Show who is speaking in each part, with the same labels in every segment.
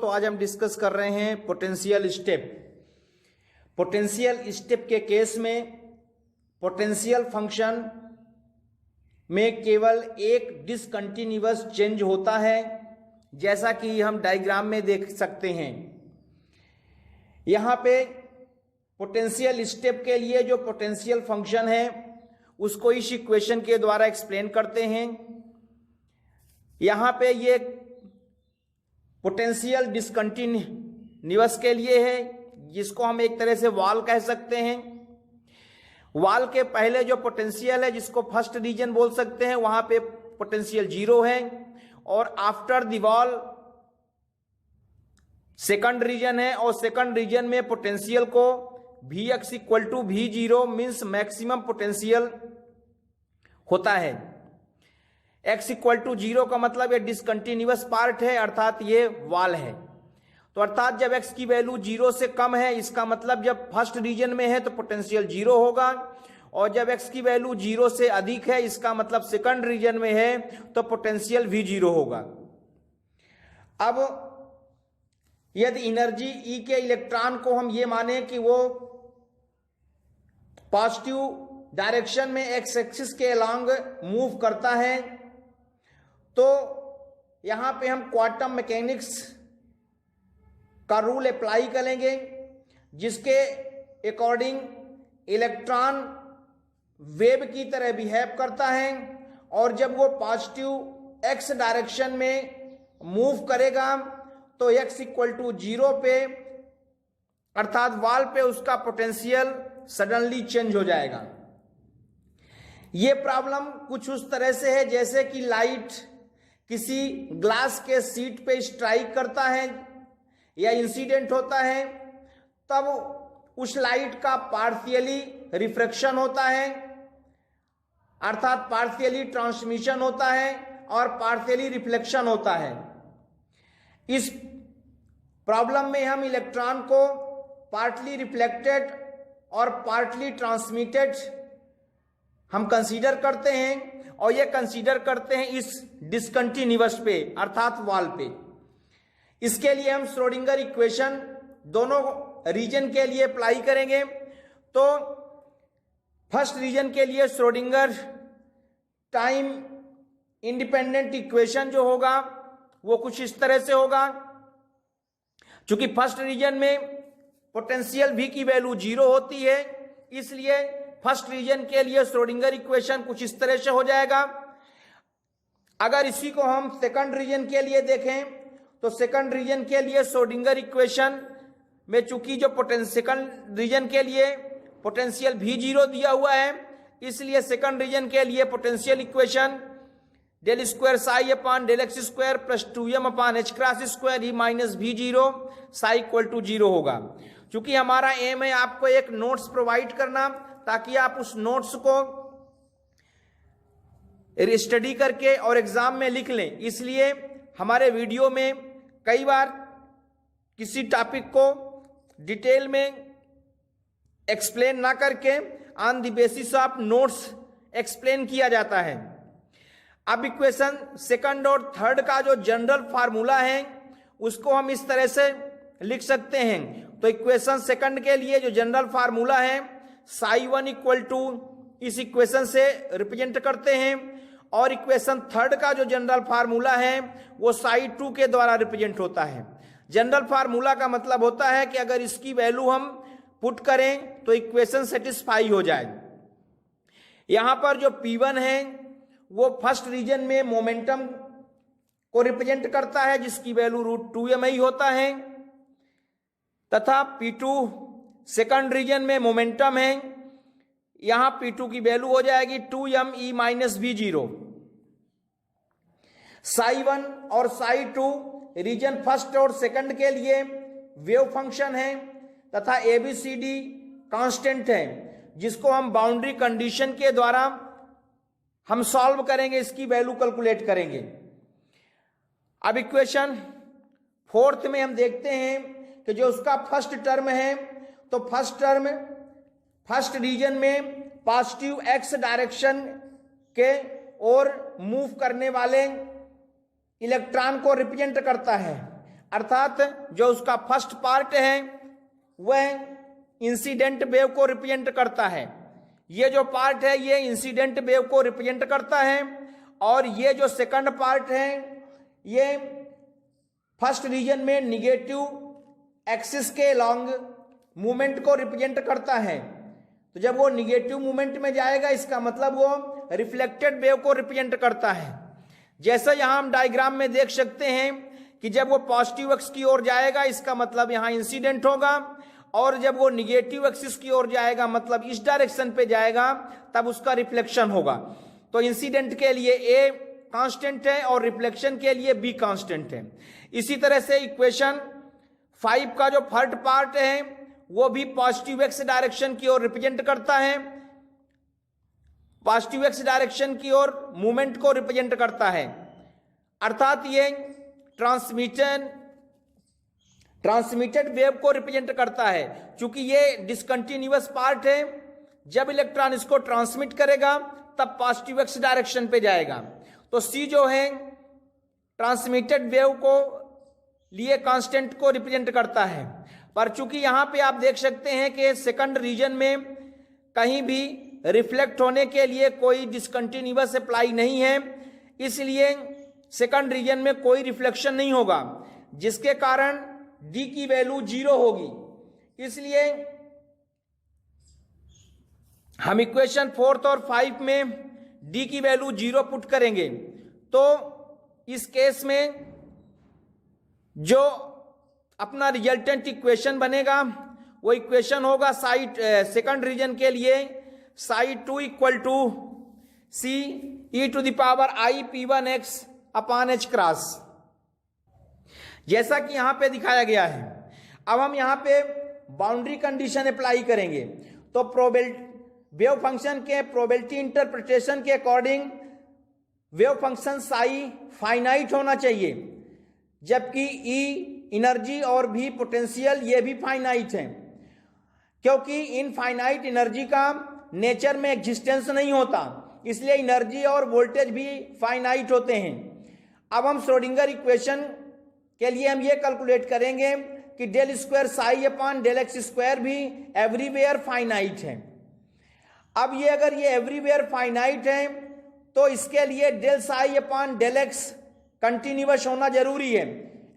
Speaker 1: तो आज हम डिस्कस कर रहे हैं पोटेंशियल स्टेप। पोटेंशियल स्टेप के केस में पोटेंशियल फंक्शन में केवल एक डिसकंटिन्यूअस चेंज होता है, जैसा कि हम डायग्राम में देख सकते हैं। यहाँ पे पोटेंशियल स्टेप के लिए जो पोटेंशियल फंक्शन है उसको इस इक्वेशन के द्वारा एक्सप्लेन करते हैं। यहाँ पे ये पोटेंशियल डिसकंटिन्यूअस के लिए है, जिसको हम एक तरह से वॉल कह सकते हैं। वॉल के पहले जो पोटेंशियल है, जिसको फर्स्ट रीजन बोल सकते हैं, वहां पे पोटेंशियल 0 है, और after the wall second region है, और सेकंड रीजन में पोटेंशियल को Vx equal to V0 means maximum potential होता है। x इक्वल टू 0 का मतलब ये डिसकंटिन्यूअस पार्ट है, अर्थात ये वॉल है। तो अर्थात जब x की वैल्यू 0 से कम है, इसका मतलब जब फर्स्ट रीजन में है तो पोटेंशियल 0 होगा, और जब x की वैल्यू 0 से अधिक है, इसका मतलब सेकंड रीजन में है तो पोटेंशियल V0 होगा। अब यदि एनर्जी E के इलेक्ट्रॉन को हम ये माने कि वो पॉजिटिव डायरेक्शन में एक्स एक्सिस के अलोंग मूव करता है, तो यहां पे हम क्वांटम मैकेनिक्स का रूल अप्लाई करेंगे, जिसके अकॉर्डिंग इलेक्ट्रॉन वेव की तरह बिहेव करता है, और जब वो पॉजिटिव एक्स डायरेक्शन में मूव करेगा तो x इक्वल टू 0 पे अर्थात वॉल पे उसका पोटेंशियल सडनली चेंज हो जाएगा। ये प्रॉब्लम कुछ उस तरह से है जैसे कि लाइट किसी ग्लास के सीट पे स्ट्राइक करता है या इंसिडेंट होता है, तब उस लाइट का पार्शियली रिफ्रैक्शन होता है, अर्थात पार्शियली ट्रांसमिशन होता है और पार्शियली रिफ्लेक्शन होता है। इस प्रॉब्लम में हम इलेक्ट्रॉन को पार्टली रिफ्लेक्टेड और पार्टली ट्रांसमिटेड हम कंसीडर करते हैं, और ये कंसीडर करते हैं इस डिसकंटिन्यूअस पे अर्थात वॉल पे। इसके लिए हम श्रोडिंगर इक्वेशन दोनों रीजन के लिए अप्लाई करेंगे। तो फर्स्ट रीजन के लिए श्रोडिंगर टाइम इंडिपेंडेंट इक्वेशन जो होगा वो कुछ इस तरह से होगा। चूंकि फर्स्ट रीजन में पोटेंशियल V की वैल्यू 0 होती है, इसलिए फर्स्ट रीजन के लिए श्रोडिंगर इक्वेशन कुछ इस तरह से हो जाएगा। अगर इसी को हम सेकंड रीजन के लिए देखें तो सेकंड रीजन के लिए श्रोडिंगर इक्वेशन में चूंकि जो सेकंड रीजन के लिए पोटेंशियल V0 दिया हुआ है, इसलिए सेकंड रीजन के लिए potential equation del square psi upon del x square plus 2m upon h cross square E minus V0 psi equal to 0 होगा। चूंकि हमारा एम है आपको एक नोट्स प्रोवाइड करना, ताकि आप उस नोट्स को स्टडी करके और एग्जाम में लिख लें। इसलिए हमारे वीडियो में कई बार किसी टॉपिक को डिटेल में एक्सप्लेन ना करके on the basis of notes explain किया जाता है। अब इक्वेशन सेकंड और थर्ड का जो जनरल फार्मूला है उसको हम इस तरह से लिख सकते हैं। तो इक्वेशन सेकंड के लिए जो जनरल फार्मूला है psi1 इक्वल टू इस इक्वेशन से रिप्रेजेंट करते हैं, और इक्वेशन थर्ड का जो जनरल फार्मूला है वो psi2 के द्वारा रिप्रेजेंट होता है। जनरल फार्मूला का मतलब होता है कि अगर इसकी वैल्यू हम पुट करें तो इक्वेशन सेटिस्फाई हो जाए। यहां पर जो P1 है वो फर्स्ट रीजन में मोमेंटम को रिप्रेजेंट करता है, जिसकी वैल्यू √2m ही होता है, तथा P2 सेकंड रीजन में मोमेंटम है, यहां P2 की वैल्यू हो जाएगी 2m e minus V0। psi1 और psi2 रीजन फर्स्ट और सेकंड के लिए वेव फंक्शन है, तथा ABCD कांस्टेंट है, जिसको हम बाउंड्री कंडीशन के द्वारा हम सॉल्व करेंगे, इसकी वैल्यू कैलकुलेट करेंगे। अब इक्वेशन फोर्थ में हम देखते हैं कि जो उसका फर्स्ट टर्म है, तो फर्स्ट टर्म फर्स्ट रीजन में पॉजिटिव एक्स डायरेक्शन के ओर मूव करने वाले इलेक्ट्रॉन को रिप्रेजेंट करता है, अर्थात जो उसका फर्स्ट पार्ट है वह इंसिडेंट वेव को रिप्रेजेंट करता है, ये जो पार्ट है ये इंसिडेंट वेव को रिप्रेजेंट करता है, और ये जो सेकंड पार्ट है ये फर्स्ट रीजन में निगेटिव एक्सिस के लॉन्ग मूवमेंट को रिप्रेजेंट करता है। तो जब वो निगेटिव मूवमेंट में जाएगा इसका मतलब वो रिफ्लेक्टेड वेव को रिप्रेजेंट करता है। जैसा यहां हम डायग्राम में देख सकते हैं कि जब वो पॉजिटिव एक्स की ओर जाएगा इसका मतलब यहां इंसिडेंट होगा, और जब वो निगेटिव एक्सिस की ओर जाएगा मतलब इस डायरेक्शन पे जाएगा तब उसका रिफ्लेक्शन होगा। तो इंसिडेंट के लिए ए कांस्टेंट है और रिफ्लेक्शन के लिए बी कांस्टेंट है। इसी तरह से इक्वेशन 5 का जो थर्ड पार्ट है वो भी पॉजिटिव एक्स डायरेक्शन की ओर रिप्रेजेंट करता है, पॉजिटिव एक्स डायरेक्शन की ओर मूवमेंट को रिप्रेजेंट करता है, अर्थात ये ट्रांसमिटेड वेव को रिप्रेजेंट करता है। चूंकि ये डिसकंटिन्यूअस पार्ट है, जब इलेक्ट्रॉन इसको ट्रांसमिट करेगा तब पॉजिटिव एक्स डायरेक्शन पे जाएगा। तो सी जो है ट्रांसमिटेड वेव को लिए कांस्टेंट को रिप्रेजेंट करता है, पर चूंकि यहां पे आप देख सकते हैं कि सेकंड रीजन में कहीं भी रिफ्लेक्ट होने के लिए कोई डिसकंटिन्यूअस अप्लाई नहीं है, इसलिए सेकंड रीजन में कोई रिफ्लेक्शन नहीं होगा, जिसके कारण डी की वैल्यू 0 होगी। इसलिए हम इक्वेशन 4 और 5 में डी की वैल्यू 0 पुट करेंगे। तो इस केस में जो अपना रिजल्टेंट इक्वेशन बनेगा वो इक्वेशन होगा साइड सेकंड रीजन के लिए side 2 equal to C e to the power i P1x upon H cross, जैसा कि यहां पे दिखाया गया है। अब हम यहां पे बाउंड्री कंडीशन अप्लाई करेंगे। तो वेव फंक्शन के प्रोबेबिलिटी इंटरप्रिटेशन के according wave function psi finite होना चाहिए, जबकि ई एनर्जी और भी पोटेंशियल ये भी फाइनाइट है, क्योंकि इनफाइनाइट एनर्जी का नेचर में एग्जिस्टेंस नहीं होता, इसलिए एनर्जी और वोल्टेज भी फाइनाइट होते हैं। अब हम श्रोडिंगर इक्वेशन के लिए हम ये कैलकुलेट करेंगे कि del square psi upon del x square भी एवरीवेयर फाइनाइट है। अब ये अगर ये एवरीवेयर फाइनाइट है तो इसके लिए del psi upon del x continuous होना जरूरी है,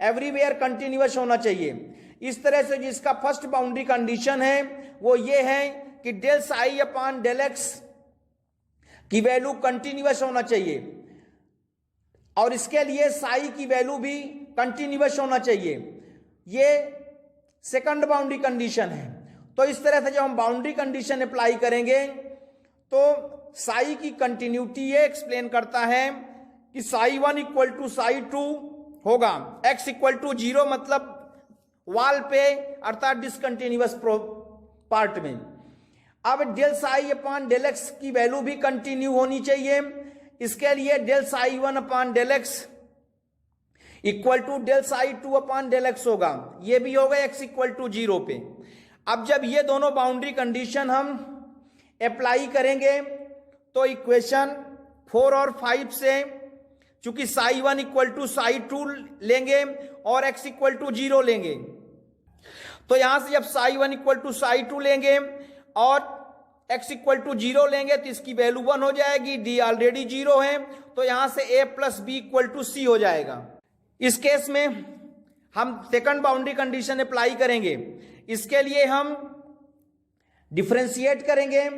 Speaker 1: एवरीवेयर कंटिन्यूअस होना चाहिए। इस तरह से जिसका फर्स्ट बाउंड्री कंडीशन है वो ये है कि del psi upon del x की वैल्यू कंटिन्यूअस होना चाहिए, और इसके लिए साई की वैल्यू भी कंटिन्यूअस होना चाहिए। ये सेकंड बाउंड्री कंडीशन है। तो इस तरह से जब हम बाउंड्री कंडीशन अप्लाई करेंगे तो साई की कंटिन्यूटी ये एक्सप्लेन करता है कि साई 1 इक्वल टू साई 2 होगा, x इक्वल टू 0 मतलब वाल पे अर्थात डिसकंटिन्यूअस पार्ट में। अब del psi upon del x की वैल्यू भी कंटिन्यू होनी चाहिए, इसके लिए del psi 1 upon del x equal to del psi 2 upon del x होगा, ये भी होगा x इक्वल टू 0 पे। अब जब ये दोनों बाउंड्री कंडीशन हम अप्लाई करेंगे तो इक्वेशन 4 और 5 से चूंकि साई 1 इक्वल टू साई 2 लेंगे और x इक्वल टू 0 लेंगे, तो यहां से जब साई 1 इक्वल टू साई 2 लेंगे और x इक्वल टू 0 लेंगे तो इसकी वैल्यू 1 हो जाएगी, d ऑलरेडी 0 है, तो यहां से a plus B equal to C हो जाएगा। इस केस में हम सेकंड बाउंड्री कंडीशन अप्लाई करेंगे, इसके लिए हम डिफरेंशिएट करेंगे।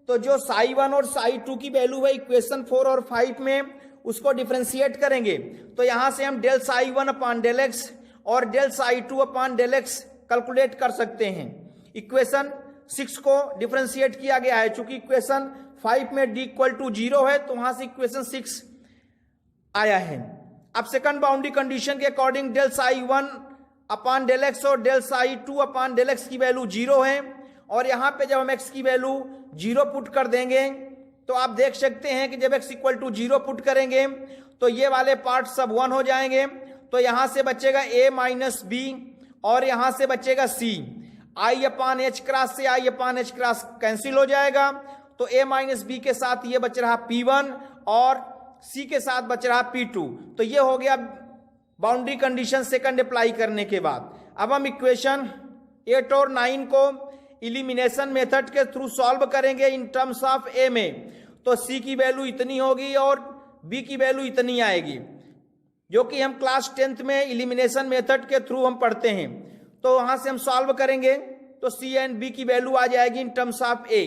Speaker 1: तो जो साई 1 और साई 2 की वैल्यू है इक्वेशन 4 और 5 में, उसको डिफरेंशिएट करेंगे। तो यहां से हम del psi 1 upon del x और del psi 2 upon del x calculate कर सकते हैं। इक्वेशन 6 को डिफरेंशिएट किया गया है, चूंकि इक्वेशन 5 में d इक्वल टू 0 है तो वहां से इक्वेशन 6 आया है। अब सेकंड बाउंड्री कंडीशन के according del psi 1 upon del x और del psi 2 upon del x की वैल्यू 0 है, और यहां पे जब हम x की वैल्यू 0 पुट कर देंगे तो आप देख सकते हैं कि जब x इक्वल टू 0 पुट करेंगे तो ये वाले पार्ट सब 1 हो जाएंगे, तो यहां से बचेगा a माइनस बी और यहां से बचेगा c। i upon H cross से i upon H cross cancel हो जाएगा, तो a माइनस बी के साथ ये बच रहा P1 और c के साथ बच रहा P2। तो ये हो गया बाउंड्री कंडीशन सेकंड अप्लाई करने के बाद। अब हम इक्वेशन 8 और 9 को इलिमिनेशन मेथड के थ्रू सॉल्व करेंगे इन टर्म्स ऑफ ए में। तो सी की वैल्यू इतनी होगी और बी की वैल्यू इतनी आएगी, जो कि हम क्लास 10th में इलिमिनेशन मेथड के थ्रू हम पढ़ते हैं। तो वहां से हम सॉल्व करेंगे तो सी एंड बी की वैल्यू आ जाएगी इन टर्म्स ऑफ ए।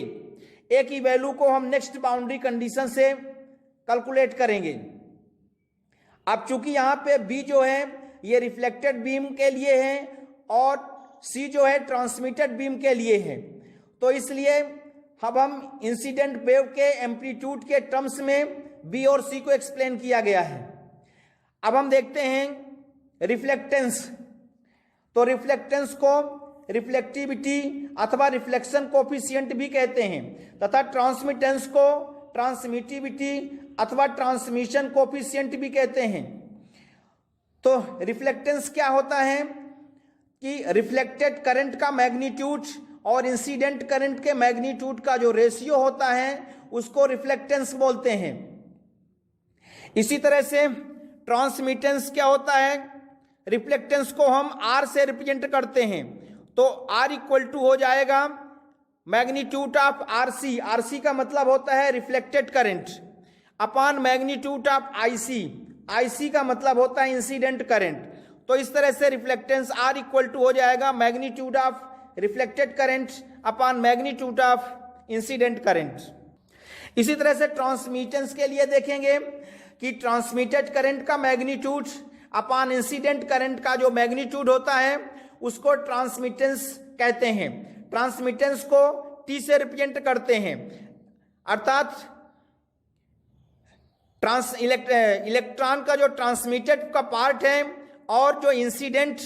Speaker 1: ए की वैल्यू को हम नेक्स्ट बाउंड्री कंडीशन से कैलकुलेट करेंगे। अब चूंकि यहाँ पे बी जो है ये रिफ्लेक्टेड बीम के लिए है और सी जो है ट्रांसमिटेड बीम के लिए है, तो इसलिए अब हम इंसिडेंट वेव के एम्पलीट्यूड के टर्म्स में बी और सी को एक्सप्लेन किया गया है। अब हम देखते हैं रिफ्लेक्टेंस। तो रिफ्लेक्टेंस को रिफ्लेक्टिविटी अथवा रिफ्लेक्शन कोफिशिएंट भी कहते हैं तथा ट्रांसमिटेंस को ट्रांसमिटिविटी अथवा ट्रांसमिशन कोफिशिएंट भी कहते हैं। तो रिफ्लेक्टेंस क्या होता है कि रिफ्लेक्टेड करंट का मैग्नीट्यूड और इंसिडेंट करंट के मैग्नीट्यूड का जो रेशियो होता है उसको रिफ्लेक्टेंस बोलते हैं। इसी तरह से ट्रांसमिटेंस क्या होता है, रिफ्लेक्टेंस को हम आर से रिप्रेजेंट करते हैं। तो आर इक्वल टू हो जाएगा मैग्नीट्यूड ऑफ आरसी, आरसी का मतलब होता है reflected current, upon magnitude of IC, IC का मतलब होता है इंसिडेंट करंट। तो इस तरह से रिफ्लेक्टेंस आर इक्वल टू हो जाएगा magnitude of reflected current upon magnitude of incident current. इसी तरह से ट्रांसमिटेंस के लिए देखेंगे कि ट्रांसमिटेड करंट का मैग्नीट्यूड अपॉन इंसिडेंट करंट का जो मैग्नीट्यूड होता है उसको ट्रांसमिटेंस कहते हैं। ट्रांसमिटेंस को टी से रिप्रेजेंट करते हैं, अर्थात इलेक्ट्रॉन का जो ट्रांसमिटेड का पार्ट है और जो इंसिडेंट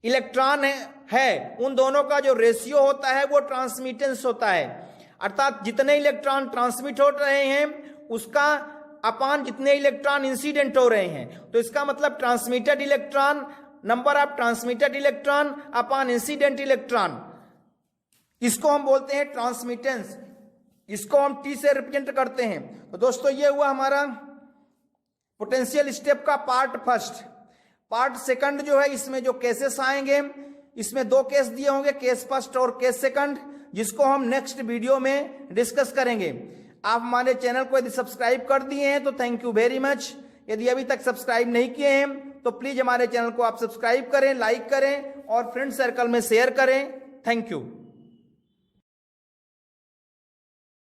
Speaker 1: इलेक्ट्रॉन है उन दोनों का जो रेशियो होता है वो ट्रांसमिटेंस होता है। अर्थात जितने इलेक्ट्रॉन ट्रांसमिट हो रहे हैं उसका अपॉन जितने इलेक्ट्रॉन इंसिडेंट हो रहे हैं। तो इसका मतलब transmitted electron, number of transmitted electron upon incident electron, इसको हम बोलते हैं ट्रांसमिटेंस। इसको हम टी से रिप्रेजेंट करते हैं। तो दोस्तों ये हुआ हमारा पोटेंशियल स्टेप का पार्ट फर्स्ट। पार्ट सेकंड जो है इसमें जो केसेस आएंगे, इसमें 2 केस दिए होंगे, केस फर्स्ट और केस सेकंड, जिसको हम नेक्स्ट वीडियो में डिस्कस करेंगे। आप हमारे चैनल को यदि सब्सक्राइब कर दिए हैं तो थैंक यू वेरी मच। यदि अभी तक सब्सक्राइब नहीं किए हैं तो प्लीज हमारे चैनल को आप सब्सक्राइब करें, लाइक करें और फ्रेंड सर्कल में शेयर करें। Thank you.